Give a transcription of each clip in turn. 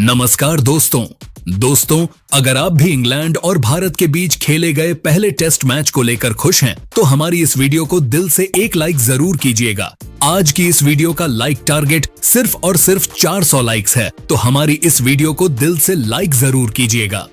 नमस्कार दोस्तों, अगर आप भी इंग्लैंड और भारत के बीच खेले गए पहले टेस्ट मैच को लेकर खुश हैं, तो हमारी इस वीडियो को दिल से एक लाइक जरूर कीजिएगा। आज की इस वीडियो का लाइक टारगेट सिर्फ और सिर्फ 400 लाइक्स है, तो हमारी इस वीडियो को दिल से लाइक जरूर कीजिएगा।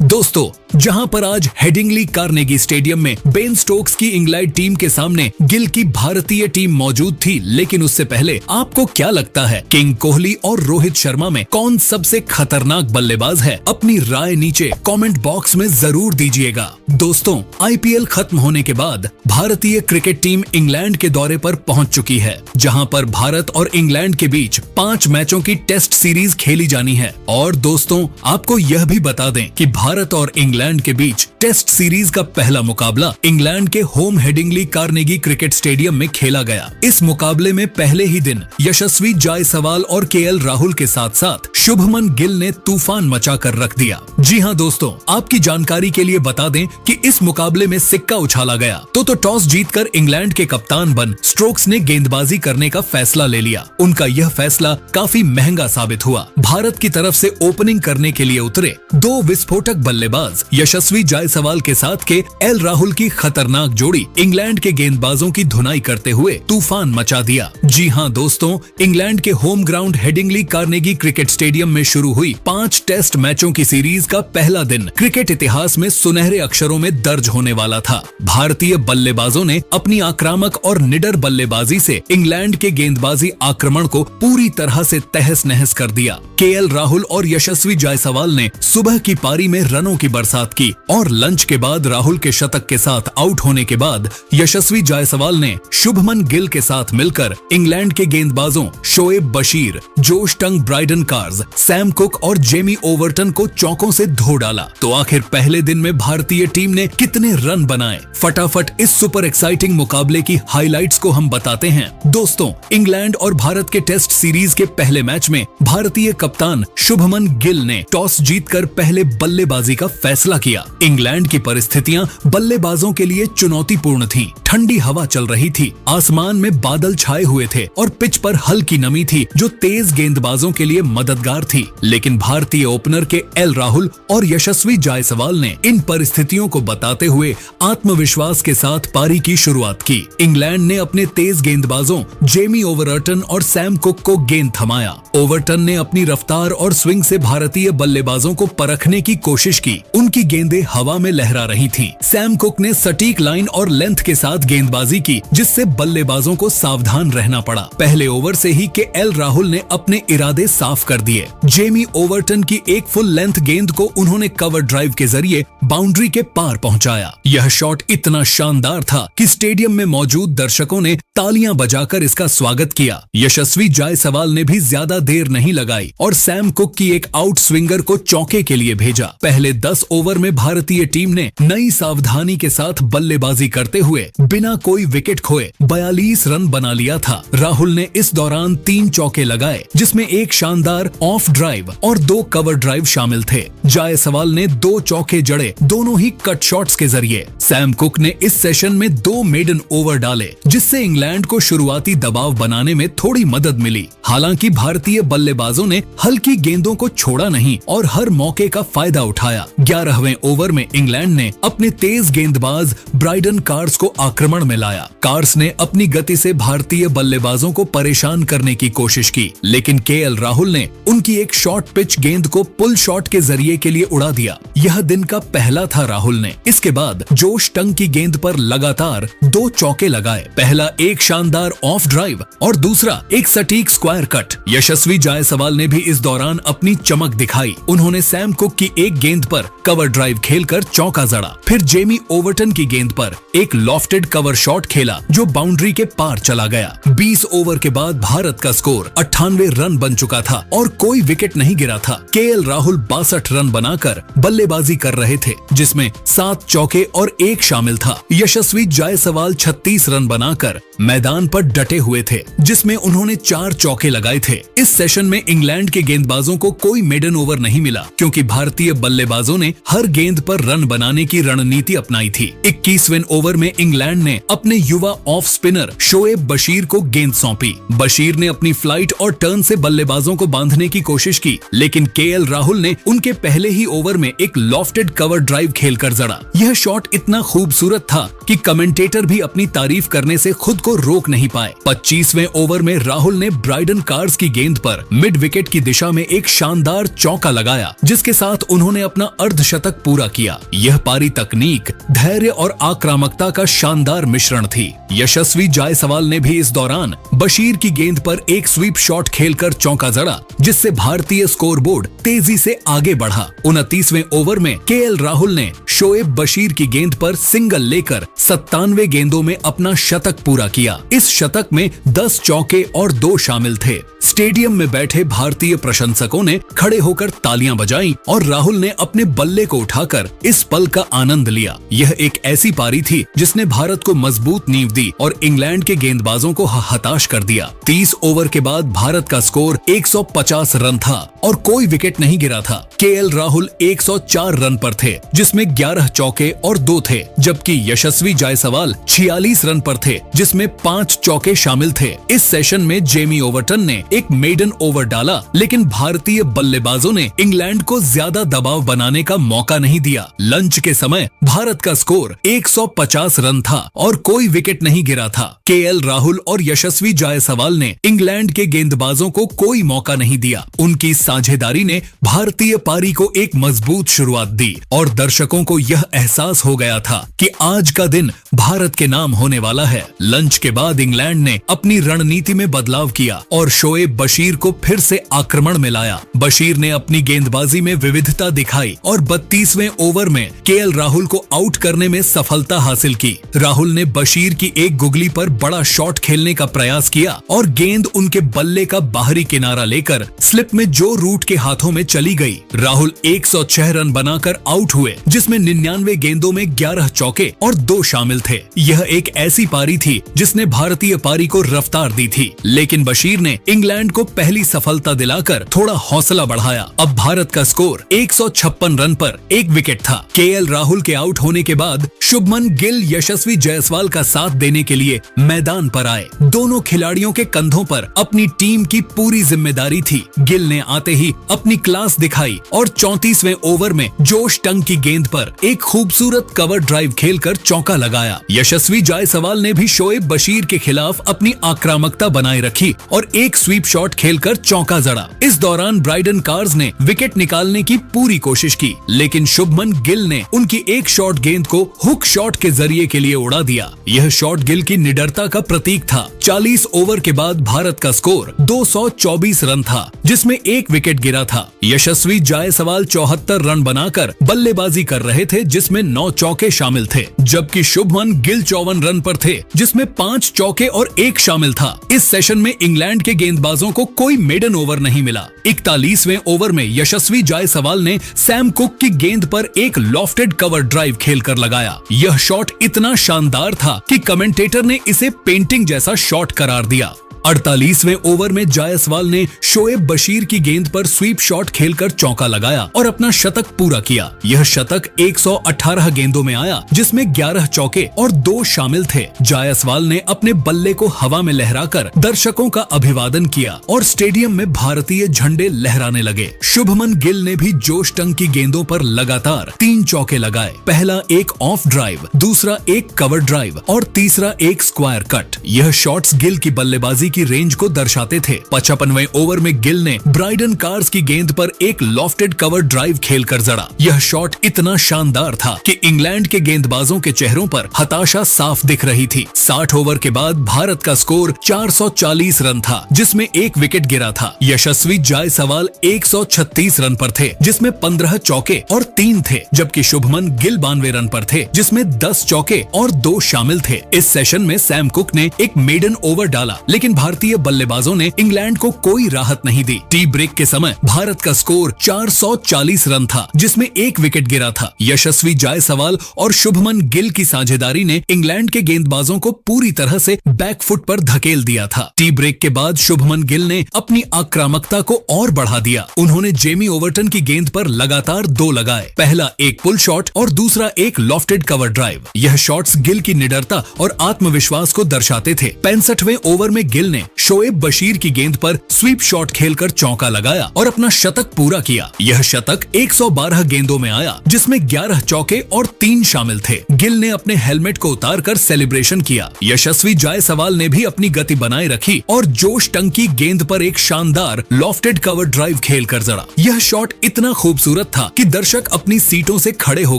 दोस्तों, जहां पर आज हेडिंगली कार्नेगी स्टेडियम में बेन स्टोक्स की इंग्लैंड टीम के सामने गिल की भारतीय टीम मौजूद थी, लेकिन उससे पहले आपको क्या लगता है किंग कोहली और रोहित शर्मा में कौन सबसे खतरनाक बल्लेबाज है? अपनी राय नीचे कमेंट बॉक्स में जरूर दीजिएगा। दोस्तों, आईपीएल खत्म होने के बाद भारतीय क्रिकेट टीम इंग्लैंड के दौरे पर पहुंच चुकी है, जहां पर भारत और इंग्लैंड के बीच 5 मैचों की टेस्ट सीरीज खेली जानी है। और दोस्तों, आपको यह भी बता दें कि भारत और इंग्लैंड के बीच टेस्ट सीरीज का पहला मुकाबला इंग्लैंड के home Headingley Carnegie cricket stadium में खेला गया। इस मुकाबले में पहले ही दिन यशस्वी जायसवाल और केएल राहुल के साथ साथ शुभमन गिल ने तूफान मचा कर रख दिया। जी हां दोस्तों, आपकी जानकारी के लिए बता दें कि इस मुकाबले में सिक्का उछाला गया तो टॉस जीतकर इंग्लैंड के कप्तान बन स्टोक्स ने गेंदबाजी करने का फैसला ले लिया। उनका यह फैसला काफी महंगा साबित हुआ। भारत की तरफ से ओपनिंग करने के लिए उतरे 2 विस्फोटक बल्लेबाज यशस्वी जायसवाल के साथ के एल राहुल की खतरनाक जोड़ी इंग्लैंड के गेंदबाजों की धुनाई करते हुए तूफान मचा दिया। जी हां दोस्तों, इंग्लैंड के home ground Headingley Carnegie cricket stadium में शुरू हुई 5 टेस्ट मैचों की सीरीज का पहला दिन क्रिकेट इतिहास में सुनहरे अक्षरों में दर्ज होने वाला था। भारतीय बल्लेबाजों ने अपनी आक्रामक और निडर बल्लेबाजी से इंग्लैंड के गेंदबाजी आक्रमण को पूरी तरह से तहस नहस कर दिया। केएल राहुल और यशस्वी जायसवाल ने सुबह की पारी में रनों की बरसात की और लंच के बाद राहुल के शतक के साथ आउट होने के बाद यशस्वी जायसवाल ने शुभमन गिल के साथ मिलकर इंग्लैंड के गेंदबाजों शोएब बशीर, जोश टंग ब्राइडन कार्स, सैम कुक और जेमी ओवर्टन को चौकों से धो डाला। तो आखिर पहले दिन में भारतीय टीम ने कितने रन बनाए? फटाफट इस सुपर एक्साइटिंग मुकाबले की हाइलाइट्स को हम बताते हैं। दोस्तों, इंग्लैंड और भारत के टेस्ट सीरीज के पहले मैच में भारतीय कप्तान शुभमन गिल ने टॉस जीतकर पहले बल्लेबाजी का फैसला किया। इंग्लैंड की परिस्थितियां बल्लेबाजों के लिए चुनौतीपूर्ण थीं। ठंडी हवा चल रही थी, आसमान में बादल छाए हुए थे और पिच पर हल्की नमी थी जो तेज गेंदबाजों के लिए मददगार थी। लेकिन भारतीय ओपनर के एल राहुल और यशस्वी जायसवाल ने इन परिस्थितियों को बताते हुए आत्मविश्वास के साथ पारी की शुरुआत की। इंग्लैंड ने अपने तेज गेंदबाजों जेमी ओवर्टन और सैम कुक को गेंद थमाया। ओवर्टन ने अपनी रफ्तार और स्विंग से भारतीय बल्लेबाजों को परखने की कोशिश की। उनकी गेंदें हवा में लहरा रही थीं। सैम कुक ने सटीक लाइन और लेंथ के साथ गेंदबाजी की, जिससे बल्लेबाजों को सावधान रहना पड़ा। पहले ओवर से ही केएल राहुल ने अपने इरादे साफ कर दिए। जेमी ओवर्टन की एक फुल लेंथ गेंद को उन्होंने कवर ड्राइव के जरिए बाउंड्री के पार पहुंचाया। यह शॉट इतना शानदार था कि स्टेडियम में मौजूद दर्शकों ने तालियां बजाकर इसका स्वागत किया। यशस्वी जायसवाल ने भी ज्यादा देर नहीं लगाई और सैम कुक की एक आउट स्विंगर को चौके के लिए भेजा। पहले 10 ओवर में भारतीय टीम ने नई सावधानी के साथ बल्लेबाजी करते हुए बिना कोई विकेट खोए 42 रन बना लिया था। राहुल ने इस दौरान 3 चौके लगाए, जिसमें एक शानदार ऑफ ड्राइव और 2 कवर ड्राइव शामिल थे। जायसवाल ने 2 चौके जड़े, दोनों ही कट शॉट्स के जरिए। सैम कुक ने इस सेशन में 2 मेडन ओवर डाले, जिससे इंग्लैंड को शुरुआती दबाव बनाने में थोड़ी मदद मिली। हालांकि भारतीय बल्लेबाजों ने हल्की गेंदों को छोड़ा नहीं और हर मौके का फायदा उठाया। 11वें ओवर में इंग्लैंड ने अपने तेज गेंदबाज ब्राइडन कार्स को आक्रमण में लाया। कार्स ने अपनी गति से भारतीय बल्लेबाजों को परेशान करने की कोशिश की, लेकिन केएल राहुल ने उनकी एक शॉर्ट पिच गेंद को पुल शॉट के जरिए के लिए उड़ा दिया। यह दिन का पहला था राहुल ने। इसके बाद जोश टंग की गेंद पर लगातार 2 चौके लगाए। पहला एक शानदार ऑफ ड्राइव और दूसरा एक सटीक स्क्वायर कट। यशस्वी जायसवाल ने भी इस दौरान अपनी चमक दिखाई। उन्होंने सैम कुक की एक गेंद पर कवर ड्राइव खेलकर चौका जड़ा। फिर जेमी ओवर्टन की गेंद पर एक लॉफ्टेड कवर शॉट खेला जो बाउंड्री के पार चला गया। 20 ओवर के बाद भारत का स्कोर 98 रन बन चुका था और कोई विकेट नहीं गिरा था। केएल राहुल 62 रन बनाकर बल्लेबाजी कर रहे थे, जिसमें 7 चौके और 1 शामिल था। यशस्वी जायसवाल 36 रन बनाकर मैदान पर डटे हुए थे, जिसमें उन्होंने 4 चौके लगाए थे। इस सेशन में इंग्लैंड के गेंदबाजों को कोई मेडन ओवर नहीं मिला, क्योंकि भारतीय बल्लेबाजों ने हर गेंद पर रन बनाने की रणनीति अपनाई थी। 21वें ओवर में इंग्लैंड ने अपने युवा ऑफ स्पिनर शोएब बशीर को गेंद सौंपी। बशीर ने अपनी फ्लाइट और टर्न से बल्लेबाजों को बांधने की कोशिश की, लेकिन केएल राहुल ने उनके पहले ही ओवर में एक लॉफ्टेड कवर ड्राइव खेलकर जड़ा। यह शॉट इतना खूबसूरत था कि कमेंटेटर भी अपनी तारीफ करने से खुद को रोक नहीं पाए। 25वें ओवर में राहुल ने ब्राइडन कार्स की गेंद पर मिड विकेट की दिशा में एक शानदार चौका लगाया, जिसके साथ उन्होंने अपना अर्धशतक पूरा किया। यह पारी तकनीक, धैर्य और आक्रामकता का शानदार मिश्रण थी। यशस्वी जायसवाल ने भी इस दौरान बशीर की गेंद पर एक स्वीप शॉट खेलकर चौका जड़ा, जिससे भारतीय स्कोरबोर्ड तेजी से आगे बढ़ा। 29वें ओवर में केएल राहुल ने शोएब बशीर की गेंद पर सिंगल लेकर 97 गेंदों में अपना शतक पूरा किया। इस शतक में 10 चौके और 2 शामिल थे। स्टेडियम में बैठे भारतीय प्रशंसकों ने खड़े होकर तालियां बजाईं और राहुल ने अपने बल्ले को उठाकर इस पल का आनंद लिया। यह एक ऐसी पारी थी जिसने भारत को मजबूत नींव दी और इंग्लैंड के गेंदबाजों को हताश कर दिया। 30 ओवर के बाद भारत का स्कोर 150 रन था और कोई विकेट नहीं गिरा था। केएल राहुल 104 रन पर थे, जिसमें 11 चौके और 2 थे, जबकि यशस्वी जायसवाल 46 रन पर थे, जिसमें 5 चौके शामिल थे। इस सेशन में जेमी ओवर्टन ने एक मेडन ओवर डाला, लेकिन भारतीय बल्लेबाजों ने इंग्लैंड को ज्यादा दबाव बनाने का मौका नहीं दिया। लंच के समय भारत का स्कोर 150 रन था और कोई विकेट नहीं गिरा था। केएल राहुल और यशस्वी जायसवाल ने इंग्लैंड के गेंदबाजों को कोई मौका नहीं दिया। उनकी साझेदारी ने भारतीय पारी को एक मजबूत शुरुआत दी और दर्शकों को यह एहसास हो गया था कि आज का दिन भारत के नाम होने वाला है। लंच के बाद इंग्लैंड ने अपनी रणनीति में बदलाव किया और शोएब बशीर को फिर से आक्रमण में लाया। बशीर ने अपनी गेंदबाजी में विविधता दिखाई और 32वें ओवर में केएल राहुल को आउट करने में सफलता हासिल की। राहुल ने बशीर की एक गुगली पर बड़ा शॉट खेलने का प्रयास किया और गेंद उनके बल्ले का बाहरी किनारा लेकर स्लिप में जो रूट के हाथों में चली गई। राहुल 106 रन बनाकर आउट हुए, जिसमें 99 गेंदों में 11 चौके और 2 शामिल थे। यह एक ऐसी पारी थी जिसने भारतीय पारी को रफ्तार दी थी, लेकिन बशीर ने इंग्लैंड को पहली सफलता दिलाकर थोड़ा हौसला बढ़ाया। अब भारत का स्कोर 156 रन पर 1 विकेट था। केएल राहुल के आउट होने के बाद शुभमन गिल यशस्वी जायसवाल का साथ देने के लिए मैदान पर आए। दोनों खिलाड़ियों के कंधों पर अपनी टीम की पूरी जिम्मेदारी थी। गिल ने आते ही अपनी क्लास दिखाई और 34वें ओवर में जोश टंग की गेंद पर एक खूबसूरत कवर ड्राइव खेलकर चौका लगाया। यशस्वी जायसवाल ने भी शोएब बशीर के खिलाफ अपनी आक्रामकता बनाए रखी और एक स्वीप शॉट खेलकर चौका जड़ा। इस दौरान ब्राइडन कार्स ने विकेट निकालने की पूरी कोशिश की, लेकिन शुभमन गिल ने उनकी एक शॉट गेंद को हुक शॉट के जरिए के लिए उड़ा दिया। यह शॉट गिल की निडरता का प्रतीक था। 40 ओवर के बाद भारत का स्कोर 224 रन था, जिसमें 1 विकेट गिरा था। यशस्वी जायसवाल 74 रन बनाकर बल्लेबाजी कर रहे थे, जिसमें 9 चौके शामिल थे, जबकि शुभमन गिल 54 रन पर थे, जिसमें 5 चौके और 1 शामिल था। इस सेशन में इंग्लैंड के गेंदबाजों को कोई मेडन ओवर नहीं मिला। 41वें ओवर में यशस्वी जायसवाल ने सैम कुक की गेंद पर एक लॉफ्टेड कवर ड्राइव खेलकर लगाया। यह शॉट इतना शानदार था कि कमेंटेटर ने इसे पेंटिंग जैसा शॉट करार दिया। 48वें ओवर में जायसवाल ने शोएब बशीर की गेंद पर स्वीप शॉट खेलकर चौका लगाया और अपना शतक पूरा किया। यह शतक 118 गेंदों में आया, जिसमें 11 चौके और 2 शामिल थे। जायसवाल ने अपने बल्ले को हवा में लहराकर दर्शकों का अभिवादन किया और स्टेडियम में भारतीय झंडे लहराने लगे। शुभमन गिल ने भी जोश टंग की गेंदों पर लगातार 3 चौके लगाए। पहला एक ऑफ ड्राइव, दूसरा एक कवर ड्राइव और तीसरा एक स्क्वायर कट। यह शॉट्स गिल की बल्लेबाजी की रेंज को दर्शाते थे। 55वें ओवर में गिल ने ब्राइडन कार्स की गेंद पर एक लॉफ्टेड कवर ड्राइव खेलकर जड़ा। यह शॉट इतना शानदार था कि इंग्लैंड के गेंदबाजों के चेहरों पर हताशा साफ दिख रही थी। 60 ओवर के बाद भारत का स्कोर 440 रन था, जिसमें 1 विकेट गिरा था। यशस्वी जायसवाल 136 रन पर थे, जिसमें 15 चौके और 3 थे, जबकि शुभमन गिल 92 रन पर थे, जिसमें 10 चौके और 2 शामिल थे। इस सेशन में सैम कुक ने एक मेडन ओवर डाला, लेकिन भारतीय बल्लेबाजों ने इंग्लैंड को कोई राहत नहीं दी। टी ब्रेक के समय भारत का स्कोर 440 रन था, जिसमें एक विकेट गिरा था। यशस्वी जायसवाल और शुभमन गिल की साझेदारी ने इंग्लैंड के गेंदबाजों को पूरी तरह से बैकफुट पर धकेल दिया था। टी ब्रेक के बाद शुभमन गिल ने अपनी आक्रामकता को और बढ़ा दिया। उन्होंने जेमी ओवर्टन की गेंद पर लगातार 2 लगाए। पहला एक पुल शॉट और दूसरा एक लॉफ्टेड कवर ड्राइव। यह शॉट्स गिल की निडरता और आत्मविश्वास को दर्शाते थे। 65वें ओवर में गिल ने शोएब बशीर की गेंद पर स्वीप शॉट खेलकर चौका लगाया और अपना शतक पूरा किया। यह शतक 112 गेंदों में आया, जिसमें 11 चौके और 3 शामिल थे। गिल ने अपने हेलमेट को उतारकर सेलिब्रेशन किया। यशस्वी जायसवाल ने भी अपनी गति बनाए रखी और जोश टंग की गेंद पर एक शानदार लॉफ्टेड कवर ड्राइव खेलकर जड़ा। यह शॉट इतना खूबसूरत था कि दर्शक अपनी सीटों से खड़े हो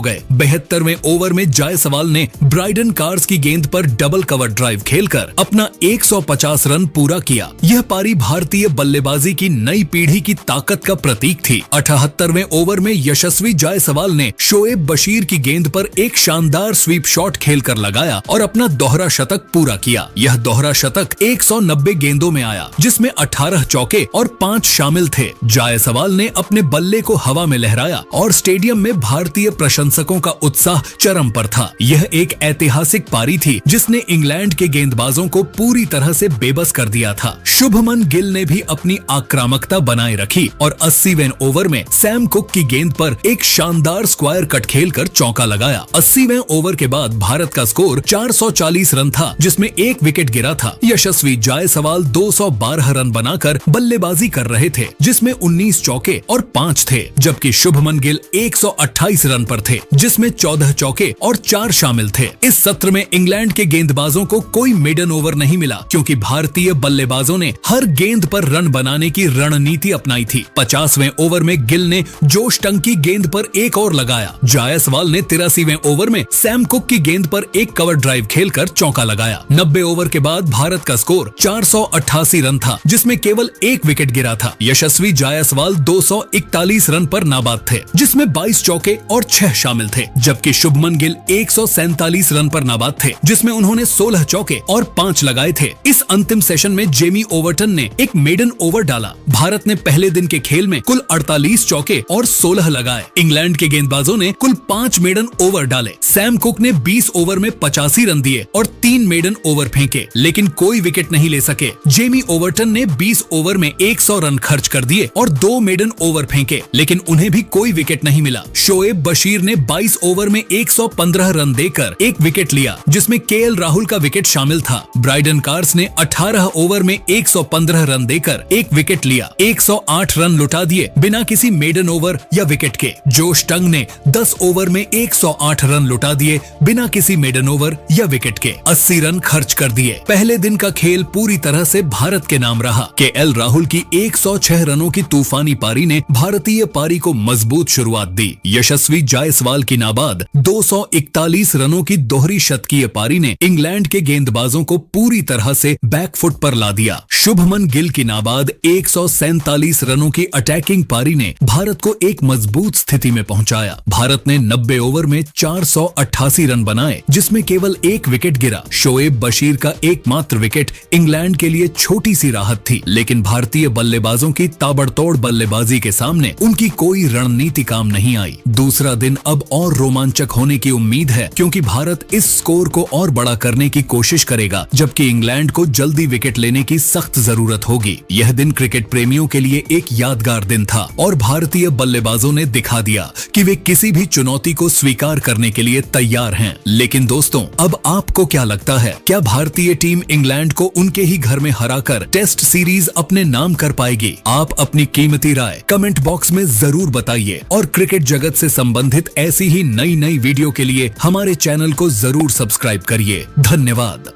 गए। 72वें ओवर में जायसवाल ने ब्राइडन कार्स की गेंद पर डबल कवर ड्राइव खेलकर अपना 150 रन पूरा किया। यह पारी भारतीय बल्लेबाजी की नई पीढ़ी की ताकत का प्रतीक थी। 78वें ओवर में यशस्वी जायसवाल ने शोएब बशीर की गेंद पर एक शानदार स्वीप शॉट खेलकर लगाया और अपना दोहरा शतक पूरा किया। यह दोहरा शतक 190 गेंदों में आया, जिसमें 18 चौके और 5 शामिल थे। जायसवाल ने अपने बल्ले को हवा में लहराया और स्टेडियम में भारतीय प्रशंसकों का उत्साह चरम पर था। यह एक ऐतिहासिक पारी थी, जिसने इंग्लैंड के गेंदबाजों को पूरी तरह से बेबस कर दिया था। शुभमन गिल ने भी अपनी आक्रामकता बनाए रखी और 80वें ओवर में सैम कुक की गेंद पर एक शानदार स्क्वायर कट खेलकर चौका लगाया। 80वें ओवर के बाद भारत का स्कोर 440 रन था, जिसमें एक विकेट गिरा था। यशस्वी जायसवाल 212 रन बनाकर बल्लेबाजी कर रहे थे, जिसमें 19 चौके और 5 थे, जबकि शुभमन गिल 128 रन पर थे, जिसमें 14 चौके और 4 शामिल थे। इस सत्र में इंग्लैंड के गेंदबाजों को कोई मेडन ओवर नहीं मिला, क्योंकि भारतीय बल्लेबाजों ने हर गेंद पर रन बनाने की रणनीति अपनाई थी। 50वें ओवर में गिल ने जोश टंग की गेंद पर एक और लगाया। जायसवाल ने 83वें ओवर में सैम कुक की गेंद पर एक कवर ड्राइव खेलकर चौका लगाया। 90 ओवर के बाद भारत का स्कोर 488 रन था, जिसमें केवल एक विकेट गिरा था। यशस्वी जायसवाल 241 रन पर नाबाद थे, जिसमें 22 चौके और 6 शामिल थे, जबकि शुभमन गिल 147 रन पर नाबाद थे, जिसमें उन्होंने 16 चौके और 5 लगाए थे। इस अंतिम सेशन में जेमी ओवर्टन ने एक मेडन ओवर डाला। भारत ने पहले दिन के खेल में कुल 48 चौके और 16 लगाए। इंग्लैंड के गेंदबाजों ने कुल 5 मेडन ओवर डाले। सैम कुक ने 20 ओवर में 85 रन दिए और 3 मेडन ओवर फेंके, लेकिन कोई विकेट नहीं ले सके। जेमी ओवर्टन ने 20 ओवर में 100 रन खर्च कर दिए और 2 मेडन ओवर फेंके, लेकिन उन्हें भी कोई विकेट नहीं मिला। शोएब बशीर ने 22 ओवर में 115 रन देकर एक विकेट लिया, जिसमें केएल राहुल का विकेट शामिल था। ब्राइडन कार्स ने 18 ओवर में 115 रन देकर एक विकेट लिया। 108 रन लुटा दिए बिना किसी मेडन ओवर या विकेट के। जोश टंग ने 10 ओवर में 108 रन लुटा दिए बिना किसी मेडन ओवर या विकेट के। 80 रन खर्च कर दिए। पहले दिन का खेल पूरी तरह से भारत के नाम रहा। केएल राहुल की 106 रनों की तूफानी पारी ने भारतीय पारी को मजबूत शुरुआत दी। यशस्वी जायसवाल की नाबाद 241 रनों की दोहरी शतकीय पारी ने इंग्लैंड के गेंदबाजों को पूरी तरह से बैकफुट पर ला दिया। शुभमन गिल की नाबाद 147 रनों की अटैकिंग पारी ने भारत को एक मजबूत स्थिति में पहुंचाया। भारत ने 90 ओवर में 488 रन बनाए, जिसमें केवल एक विकेट गिरा। शोएब बशीर का एकमात्र विकेट इंग्लैंड के लिए छोटी सी राहत थी, लेकिन भारतीय बल्लेबाजों की ताबड़तोड़ बल्लेबाजी के सामने उनकी कोई रणनीति काम नहीं आई। दूसरा दिन अब और रोमांचक होने की उम्मीद है, क्योंकि भारत इस स्कोर को और बड़ा करने की कोशिश करेगा, जबकि इंग्लैंड को जल्दी विकेट लेने की सख्त जरूरत होगी। यह दिन क्रिकेट प्रेमियों के लिए एक यादगार दिन था और भारतीय बल्लेबाजों ने दिखा दिया कि वे किसी भी चुनौती को स्वीकार करने के लिए तैयार हैं। लेकिन दोस्तों, अब आपको क्या लगता है? क्या भारतीय टीम इंग्लैंड को उनके ही घर में हराकर टेस्ट सीरीज अपने नाम कर पाएगी? आप अपनी कीमती राय कमेंट बॉक्स में जरूर बताइए और क्रिकेट जगत से संबंधित ऐसी ही नई वीडियो के लिए हमारे चैनल को जरूर सब्सक्राइब करिए। धन्यवाद।